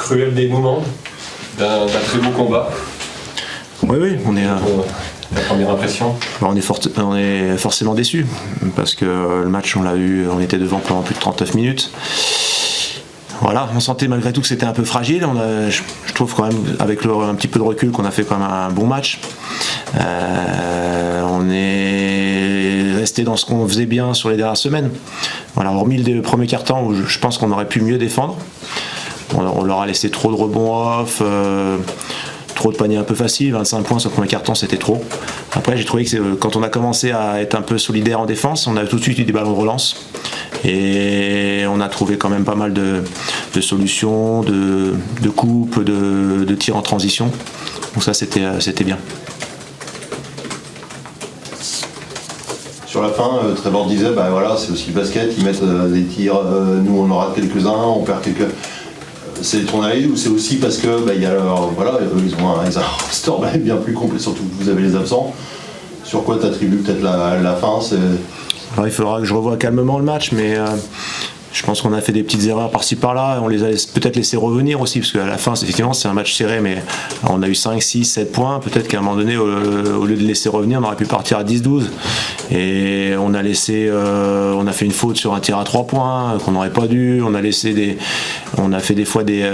cruel dénouement d'un très beau combat. Oui, on est. La première impression. On est forcément déçus parce que le match, on l'a eu, on était devant pendant plus de 39 minutes. Voilà, on sentait malgré tout que c'était un peu fragile. Je trouve quand même, avec un petit peu de recul, qu'on a fait quand même un bon match. On est resté dans ce qu'on faisait bien sur les dernières semaines. Voilà, hormis le premier quart-temps où je pense qu'on aurait pu mieux défendre. On leur a laissé trop de rebonds off, trop de paniers un peu faciles. 25 points sur le premier quart-temps, c'était trop. Après, j'ai trouvé que quand on a commencé à être un peu solidaire en défense, on a tout de suite eu des ballons de relance. Et on a trouvé quand même pas mal de solutions, de coupes, de tirs en transition. Donc ça, c'était bien. Sur la fin, Trevor disait, voilà, c'est aussi le basket, ils mettent des tirs, nous on en rate quelques-uns, on perd quelques... C'est ton avis ou c'est aussi parce que ils ont un roster bien plus complet, surtout que vous avez les absents. Sur quoi tu attribues peut-être la fin Alors, il faudra que je revoie calmement le match, mais je pense qu'on a fait des petites erreurs par-ci par-là. On les a peut-être laissé revenir aussi, parce qu'à la fin, effectivement, c'est un match serré, mais on a eu 5, 6, 7 points. Peut-être qu'à un moment donné, au lieu de laisser revenir, on aurait pu partir à 10-12. Et on a fait une faute sur un tir à 3 points qu'on n'aurait pas dû. On a fait des fois des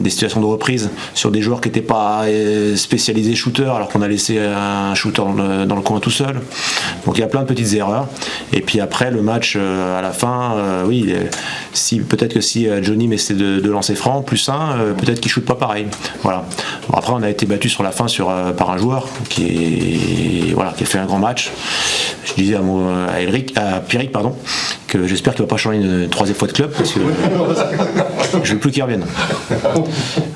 situations de reprise sur des joueurs qui n'étaient pas spécialisés shooters, alors qu'on a laissé un shooter dans le coin tout seul. Donc il y a plein de petites erreurs. Et puis après, le match, à la fin, peut-être que si Johnny essaie de lancer franc, plus 1, peut-être qu'il ne shoot pas pareil. Voilà. Bon, après, on a été battu sur la fin par un joueur qui a fait un grand match. Je disais à Pierrick, que j'espère qu'il ne va pas changer une troisième fois de club, parce que je veux plus qu'il revienne.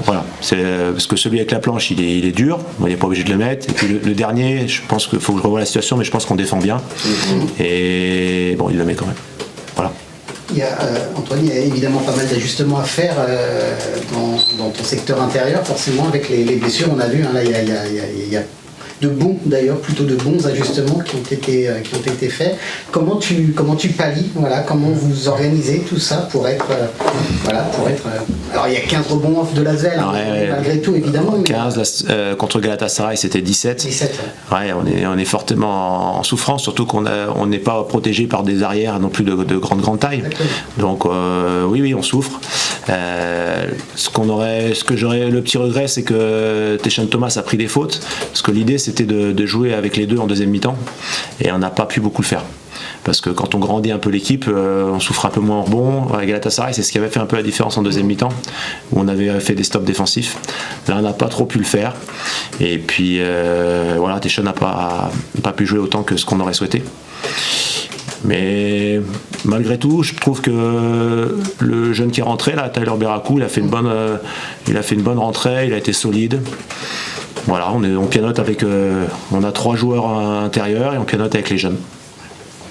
Voilà. Parce que celui avec la planche, il est dur, il n'est pas obligé de le mettre. Et puis le dernier, je pense qu'il faut que je revoie la situation, mais je pense qu'on défend bien. Et bon, il le met quand même. Voilà. Antoine, il y a évidemment pas mal d'ajustements à faire dans ton secteur intérieur, forcément avec les blessures. On a vu, là, il y a plutôt de bons ajustements qui ont été faits. Comment tu pallies, comment vous organisez tout ça pour être alors il y a 15 rebonds off de l'Asvel, malgré tout évidemment. 15 contre Galatasaray, c'était 17. Ouais, on est fortement en souffrance, surtout qu'on n'est pas protégé par des arrières non plus de grande taille. D'accord. Donc oui, on souffre. Le petit regret, c'est que Teshon Thomas a pris des fautes, parce que l'idée c'était de jouer avec les deux en deuxième mi-temps, et on n'a pas pu beaucoup le faire. Parce que quand on grandit un peu l'équipe, on souffre un peu moins en rebond. À Galatasaray, c'est ce qui avait fait un peu la différence en deuxième mi-temps, où on avait fait des stops défensifs. Là, on n'a pas trop pu le faire. Et puis, Teshon n'a pas pu jouer autant que ce qu'on aurait souhaité. Mais malgré tout, je trouve que le jeune qui est rentré, là, Tyler Berakou, il a fait une bonne rentrée, il a été solide. Voilà, on pianote on a 3 joueurs intérieurs et on pianote avec les jeunes.